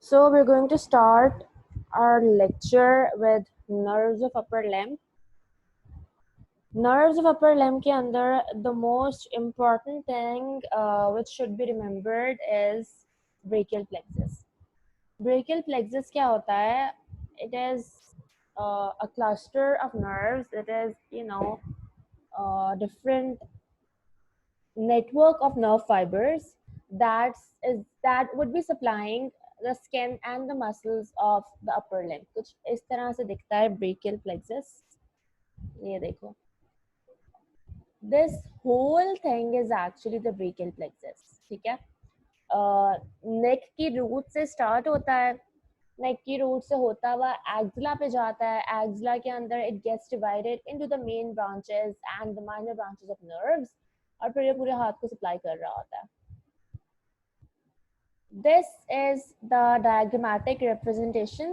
So we're going to start our lecture with nerves of upper limb. Nerves of upper limb के अंदर the most important thing which should be remembered is brachial plexus. Brachial plexus क्या होता है? It is a cluster of nerves. It is different network of nerve fibers that would be supplying the skin and the muscles of the upper limb. कुछ इस तरह से दिखता है brachial plexus. ये देखो. This whole thing is actually the brachial plexus. ठीक है? नेक की रूट से स्टार्ट होता है. नेक की रूट से होता हुआ एक्सिला पे जाता है. एक्सिला के अंदर it gets divided into the main branches and the minor branches of nerves. और फिर ये पूरे हाथ को सप्लाई कर रहा होता है. This is the diagrammatic representation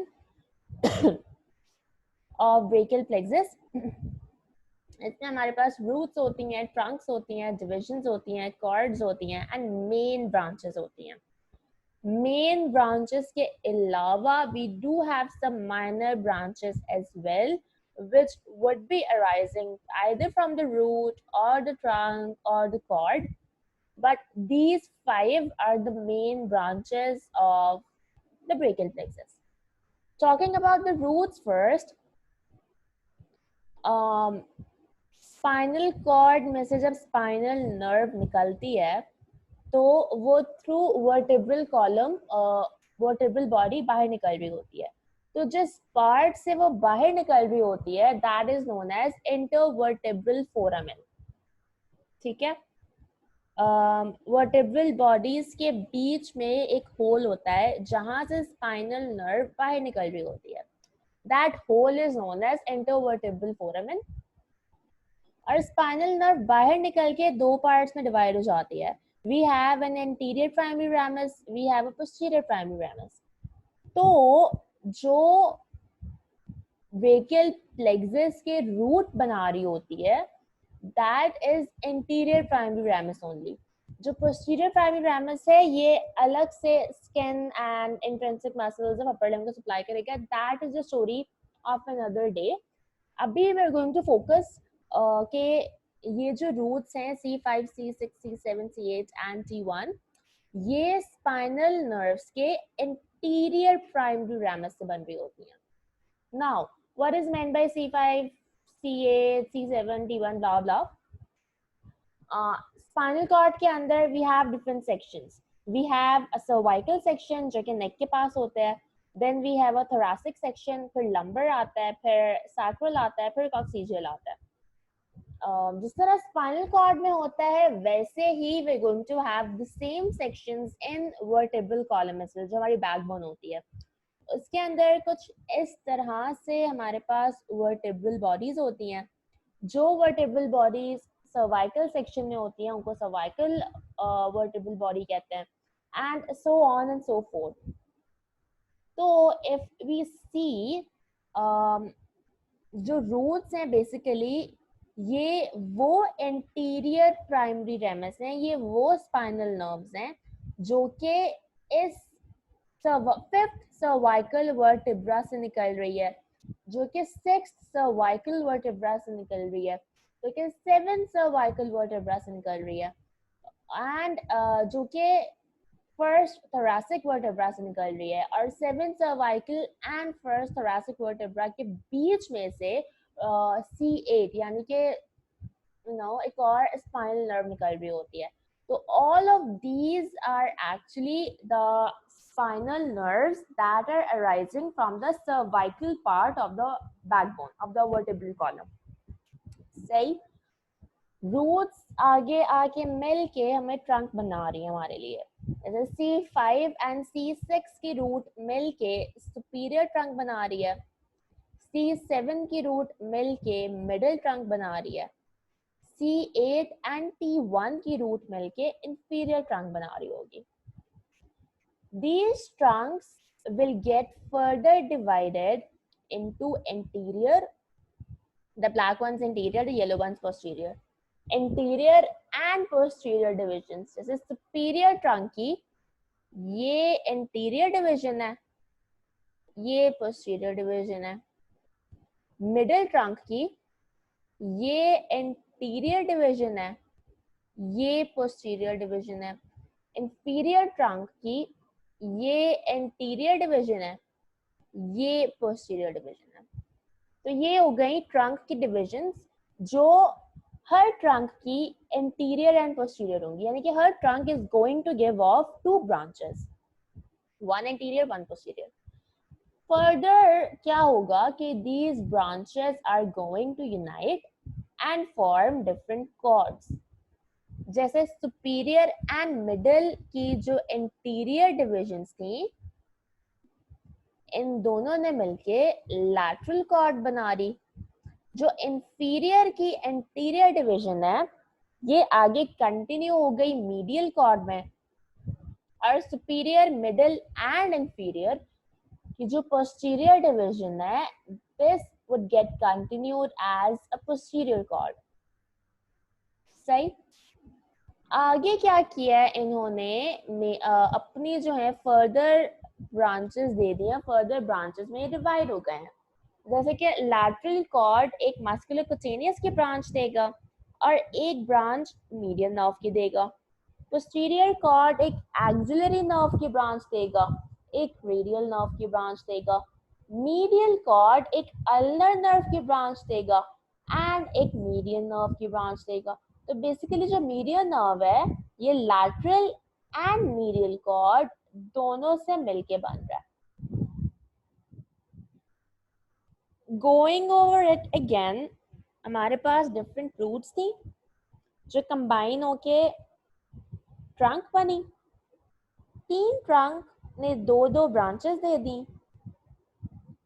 of brachial plexus. इसमें हमारे पास roots होती हैं, trunks होती हैं, divisions होती हैं, cords होती हैं and main branches होती हैं. Main branches के अलावा we do have some minor branches as well, which would be arising either from the root or the trunk or the cord. But these 5 are the main branches of the brachial plexus. Talking about the roots first, spinal cord में से जब spinal nerve निकलती है तो वो through vertebral column vertebral body बाहर निकल रही होती है. तो जिस पार्ट से वो बाहर निकल रही होती है that is known as intervertebral foramen. ठीक है? वर्टेब्रल बॉडीज के बीच में एक होल होता है जहां से स्पाइनल नर्व बाहर निकल रही होती है. That hole is known as intervertebral foramen. और स्पाइनल नर्व बाहर निकल के 2 पार्ट्स में डिवाइड हो जाती है. We have an anterior primary ramus, we have a posterior primary ramus. तो जो brachial plexus के root बना रही होती है that is anterior primary ramus only. जो posterior primary ramus है ये अलग से skin and intrinsic muscles of upper limb को supply करेगा. That is the story of another day. अभी we are going to focus के ये जो रूट्स हैं C5, C6, C7, C8 and T1 ये स्पाइनल नर्व्स के इंटीरियर प्राइमरी रैमस से बन रही होती हैं. Now what is meant by C5, C8, C7, T1 blah blah. Spinal cord के अंदर we have different sections. We have a cervical section जो कि नेक के पास होता है. Then we have a thoracic section, फिर लंबर आता है, फिर sacral आता है, फिर coccygeal आता है. जिस तरह स्पाइनल कॉर्ड में होता है वैसे ही we going to have the same sections in vertebral column muscle जो हमारी बैकबोन होती है. उसके अंदर कुछ इस तरह से हमारे पास वर्टेब्रल बॉडीज होती हैं. जो वर्टेब्रल बॉडीज सर्वाइकल सेक्शन में होती हैं उनको सर्वाइकल वर्टेब्रल बॉडी कहते हैं and so on and so fourth. तो इफ वी सी जो रूट्स हैं बेसिकली ये वो एंटीरियर प्राइमरी रेमस हैं, ये वो स्पाइनल नर्व्स हैं जो कि इस 5th सर्वाइकल वर्टिब्रा से निकल रही है, जो कि 6th सर्वाइकल वर्टिब्रा से निकल रही है, जो कि 7th सर्वाइकल वर्टिब्रा से निकल रही है एंड जो कि 1st thoracic vertebra से निकल रही है. और 7th cervical and 1st thoracic vertebra के बीच में से C8 यानी कि एक और स्पाइनल नर्व निकल रही होती है. तो all of these are actually the spinal nerves that are arising from the cervical part of the backbone of the vertebral column. सही. रूट्स आगे आके मिल के हमें ट्रंक बना रही है हमारे लिए. जैसे C5 and C6 की रूट मिल के सुपीरियर ट्रंक बना रही है. C7 की रूट मिल के मिडिल ट्रंक बना रही है. C8 and T1 की रूट मिल के इंफीरियर ट्रंक बना रही होगी. These trunks will get further divided into anterior, the black ones anterior, the yellow ones posterior. Anterior and posterior divisions. जैसे superior trunk की ये anterior division है ये पोस्टीरियर डिवीजन है। मिडिल ट्रंक की ये एंटीरियर डिवीजन है, ये पोस्टीरियर डिवीजन है। इंफीरियर ट्रंक की ये एंटीरियर डिवीजन है, ये पोस्टीरियर डिवीजन है। तो ये हो गई ट्रंक की डिविजन्स, जो हर ट्रंक की इंटीरियर एंड पोस्टीरियर होंगी, यानी कि हर trunk is going to give off two branches, one anterior one posterior. Further क्या होगा कि these branches are going to unite and form different chords। जैसे सुपीरियर एंड मिडिल की जो इंटीरियर डिविजन्स थी, इन दोनों ने मिलके लैटरल कॉर्ड बना रही। जो इंफीरियर की एंटीरियर डिवीजन है, ये आगे कंटिन्यू हो गई मीडियल कॉर्ड में, और सुपीरियर, मिडिल एंड इंफीरियर की जो पोस्टीरियर डिवीजन है, this would get continued as a posterior cord। सही। आगे क्या किया है इन्होंने अपनी जो है फर्दर ब्रांचेस दे दिए, फर्दर ब्रांचेस में डिवाइड हो गए हैं। जैसे कि लैटरल कॉर्ड एक मस्कुलोकुटेनियस की ब्रांच देगा और एक ब्रांच मीडियन नर्व की देगा। पोस्टीरियर कॉर्ड एक एक्सिलरी नर्व की ब्रांच देगा, एक रेडियल नर्व की ब्रांच देगा। मीडियल कॉर्ड एक अल्नर नर्व की ब्रांच देगा एंड एक मीडियन नर्व की ब्रांच देगा। तो बेसिकली जो मीडियन नर्व है, ये लैटरल एंड मीडियल कॉर्ड दोनों से मिलके बन रहा है। गोइंग ओवर इट अगेन, हमारे पास डिफरेंट रूट्स थी जो कंबाइन होके ट्रंक बनी। 3 ट्रंक ने दो दो ब्रांचेस दे दी,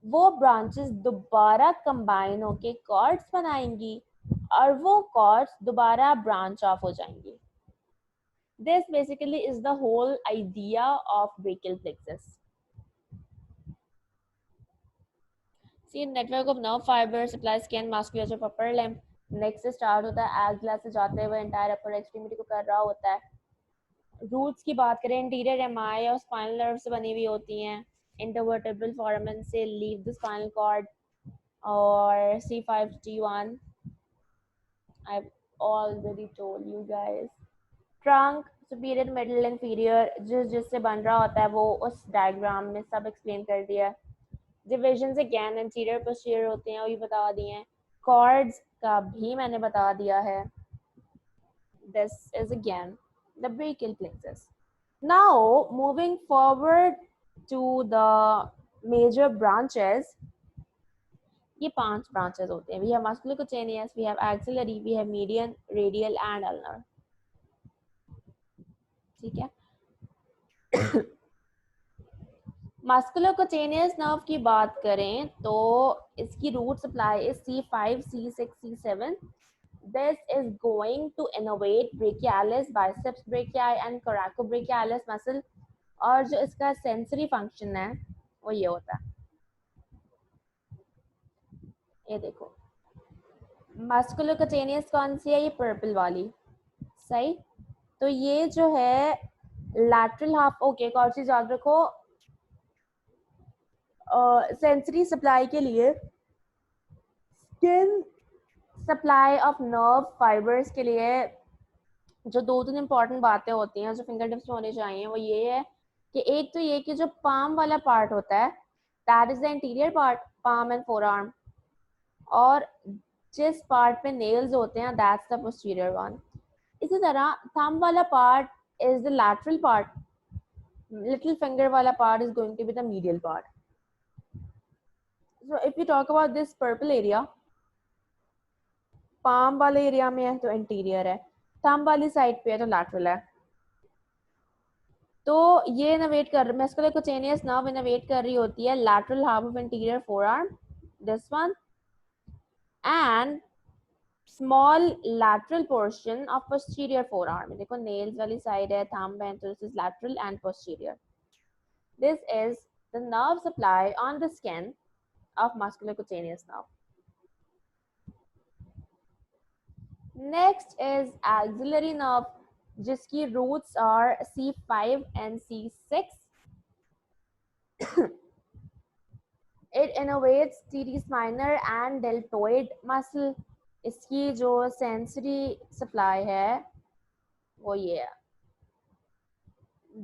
वो ब्रांचेस दोबारा कंबाइन होके कॉर्ड्स बनाएंगी और वो कॉर्ड्स दोबारा ब्रांच ऑफ हो जाएंगी। This basically is the whole idea of brachial plexus. See, network of nerve fibers supply skin musculature of upper limb। Next से स्टार्ट होता है, एक्स ग्लैंड से जाते हुए एंटायर अपर एक्सट्रीमिटी को कर रहा होता है। रूट्स की बात करें, इंटीरियर एमाई और स्पाइनल नर्व से बनी हुई होती हैं। इंटरवर्टेब्रल फोरामेन से लीव द स्पाइनल कॉर्ड और C5T1 I've already told you guys। Trunk superior, middle, inferior जिससे बन रहा होता है वो उस डायग्राम में सब एक्सप्लेन कर दिया। डिविजन्स अगेन इंटीरियर पोस्टीरियर होते हैं, वो भी बता दिए हैं। कॉर्ड्स का भी मैंने बता दिया है। This is again the brachial plexus. Now moving forward to the major branches. ये 5 ब्रांचेस होते हैं। We have musculocutaneous, we have axillary, we have median, radial and ulnar. ठीक है। मस्कुलोकुटेनियस नर्व की बात करें तो इसकी root supply is C5, C6, C7। This is going to innervate brachialis, biceps brachii and coracobrachialis muscle। और जो इसका सेंसरी फंक्शन है वो ये होता है, ये देखो मस्कुलोकुटेनियस कौन सी है, ये पर्पल वाली। सही। तो ये जो है लैटरल हाफ, ओके एक और चीज याद रखो, सेंसरी सप्लाई के लिए skin supply of nerve fibres के लिए जो 2-3 इंपॉर्टेंट बातें होती हैं जो फिंगर टिप्स में होनी चाहिए, वो ये है कि एक तो ये कि जो पाम वाला पार्ट होता है, that is the interior part, palm and four arm, और जिस पार्ट पे नेल्स होते हैं दैट्स द पोस्टीरियर वन। इसी तरह थंब वाला part is the lateral part, little finger वाला part is going to be the medial part. So if you talk about this purple area, palm वाले area में है तो इंटीरियर है, thumb वाली साइड पे है तो लैटरल है। तो ये इनोवेट कर मस्कुलोकुटेनियस नर्व इनोवेट कर रही होती है lateral half of anterior forearm, this one, and small lateral portion of posterior forearm. देखो नेल्स वाली साइड है, थंब है, तो this is lateral and posterior. This is the nerve supply on the skin of musculocutaneous nerve. Next is axillary nerve, जिसकी roots are C5 and C6। It innervates teres minor and deltoid muscle. इसकी जो sensory supply है वो ये है,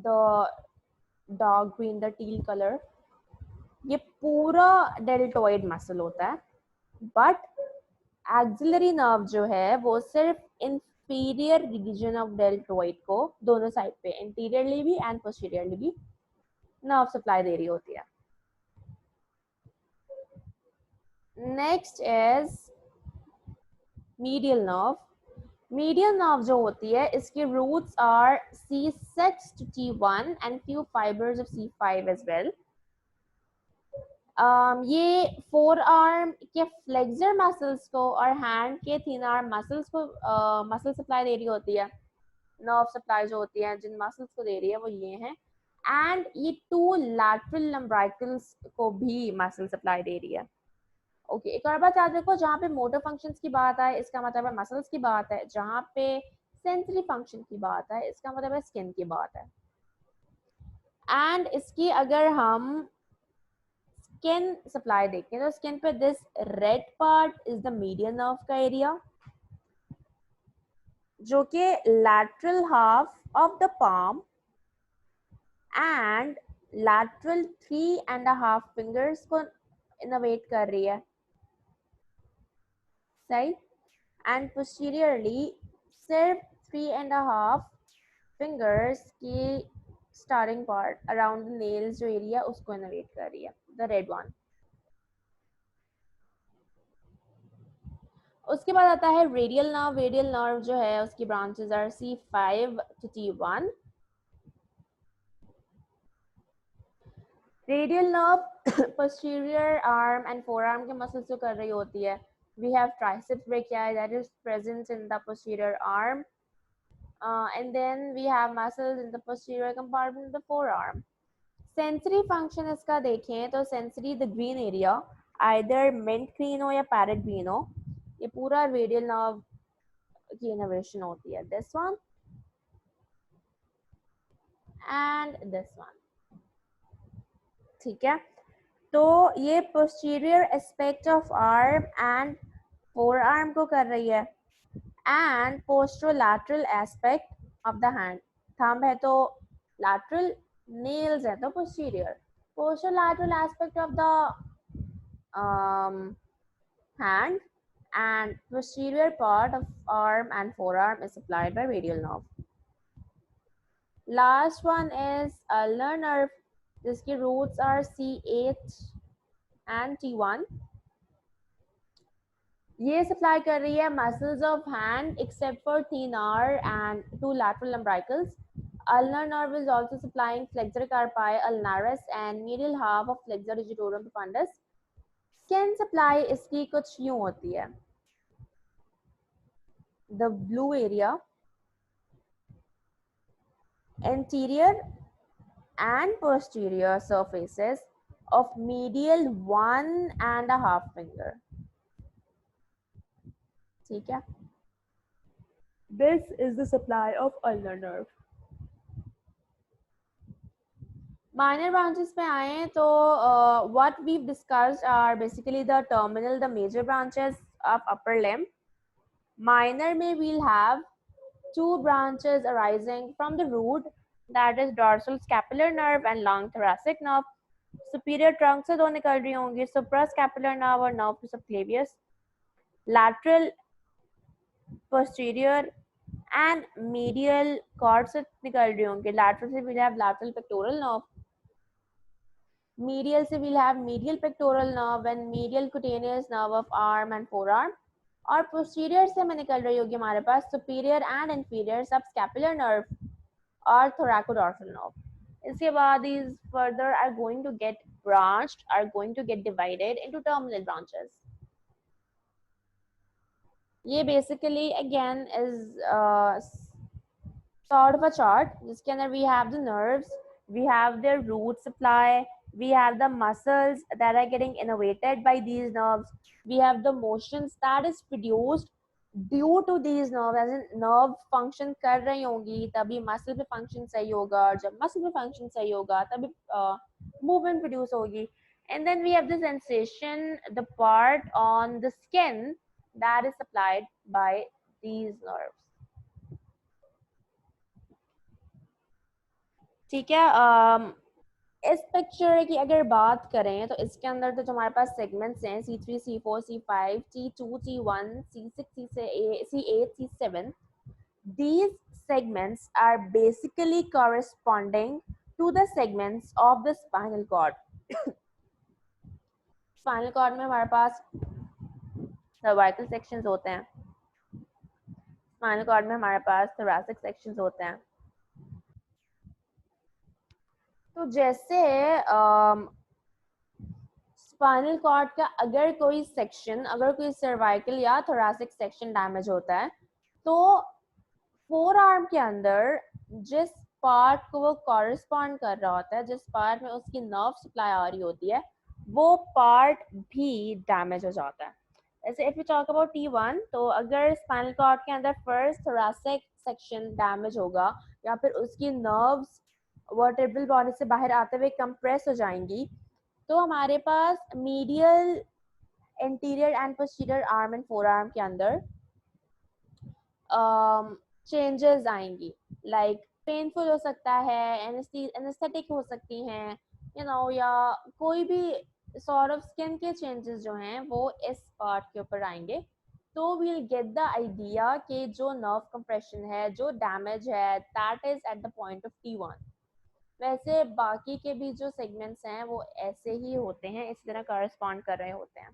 the dark green, the teal color, ये पूरा deltoid muscle होता है. But एक्सिलरी नर्व जो है वो सिर्फ इंफीरियर रीजन ऑफ डेल्टोइड को दोनों साइड पे इंटीरियरली भी एंड पोस्टीरियरली भी नर्व सप्लाई दे रही होती है. Next is medial nerve. Medial nerve जो होती है इसके roots are C6 to T1 and few fibers of C5 as well. ये फोर आर्म के फ्लेक्सर मसल्स को और हैंड के थिन आर्म मसल्स को मसल सप्लाई दे रही होती है. नर्व सप्लाई जो होती है जिन मसल्स को दे रही है वो ये हैं. एंड ये टू लैटरल लंब्राइकल्स को भी मसल सप्लाई दे रही है. ओके, एक और बात याद देखो, जहाँ पे मोटर फंक्शंस की बात है इसका मतलब है मसल्स की बात है, जहाँ पे सेंसरी फंक्शन की बात है इसका मतलब है स्किन की बात है. एंड इसकी अगर हम स्किन सप्लाई देखें तो स्किन पे this red part is the medial nerve का एरिया, जो कि lateral half of the palm and lateral 3.5 fingers को इनोवेट कर रही है. सही. एंड पोस्टीरियरली सिर्फ 3.5 फिंगर्स की starting part around the nails जो एरिया उसको इनोवेट कर रही है, द रेड वन. उसके बाद आता है रेडियल नर्व. रेडियल नर्व जो है उसकी branches are C5 to T1. Radial nerve posterior arm and forearm के मसल्स को कर रही होती है. We have triceps brachii that is present in the posterior arm, and then we have muscles in the posterior compartment of the forearm. Sensory function इसका देखें तो sensory the green area either mint green हो या parrot green हो, ये पूरा radial nerve की innervation होती है. This one and this one. ठीक है, तो ये posterior aspect of arm and forearm को कर रही है and posterolateral aspect of the hand. Thumb है तो लैटरल, नेल्स है तो posterior. Posterolateral aspect of the hand and posterior part of arm and forearm is supplied by radial nerve. Last one is ulnar nerve, जिसकी roots are C8 and T1. ये supply कर रही है muscles of hand except for thenar and two lateral umbilicals. Ulnar nerve is also supplying flexor carpi ulnaris and medial half of flexor digitorum profundus. Skin supply इसकी कुछ यूं होती है. The blue area, anterior and posterior surfaces of medial 1.5 finger. ठीक है, this is the supply of ulnar nerve. Minor branches पे आए तो what we've discussed are basically the terminal, the major branches of upper limb. Minor में we'll have two branches arising from the root, that is dorsal scapular nerve and long thoracic nerve. Superior trunk से दो निकल रही होंगी, suprascapular nerve और nerve to subclavius. Lateral, posterior and medial cord से निकल रही होंगी. Lateral से we'll have lateral pectoral nerve. Medial से we'll have medial pectoral nerve and medial cutaneous nerve of arm and forearm. और posterior से हमें निकल रही होगी हमारे पास superior and inferior subscapular nerve और thoracodorsal nerve. इसके बाद these further are going to get branched, are going to get divided into terminal branches. ये basically again is sort of a chart जिसके अंदर we have the nerves, we have their root supply, we have the muscles that are getting innervated by these nerves, we have the motions that is produced due to these nerves, as in nerve function कर रही होंगी तभी muscle पे function सही होगा, और जब muscle पे function सही होगा तभी movement produce होगी. And then we have the sensation, the part on the skin that is supplied by these nerves. ठीक है. इस पिक्चर की अगर बात करें तो इसके अंदर तो जो हमारे पास सेगमेंट्स हैं C3, C4, C5, T2, T1, C6, C8, C7, these segments are basically corresponding to the segments of the spinal cord. Spinal cord में हमारे पास सर्वाइकल सेक्शंस होते हैं, स्पाइनल कॉर्ड में हमारे पास थोरैसिक सेक्शंस होते हैं. तो जैसे स्पाइनल कॉर्ड का अगर कोई सेक्शन, अगर कोई सर्वाइकल या थोरैसिक सेक्शन डैमेज होता है तो फोर आर्म के अंदर जिस पार्ट को वो कॉरेस्पॉन्ड कर रहा होता है, जिस पार्ट में उसकी नर्व सप्लाई आ रही होती है, वो पार्ट भी डैमेज हो जाता है. जैसे if you talk about T1, तो अगर स्पाइनल कॉर्ड के अंदर फर्स्ट थोरैसिक सेक्शन डैमेज होगा या फिर उसकी नर्व्स वर्टेब्रल बॉडी से बाहर आते हुए कंप्रेस हो जाएंगी, तो हमारे पास medial, anterior and posterior arm and forearm के अंदर चेंजेस आएंगी. लाइक पेनफुल हो सकता है, एनेस्थेटिक हो सकती हैं, या कोई भी सॉर्ट ऑफ स्किन के चेंजेस जो हैं वो इस पार्ट के ऊपर आएंगे. तो वील गेट द आइडिया कि जो नर्व कंप्रेशन है, जो डैमेज है, that is at the point of T1. वैसे बाकी के भी जो सेगमेंट्स हैं वो ऐसे ही होते हैं, इसी तरह करस्पॉन्ड कर रहे होते हैं.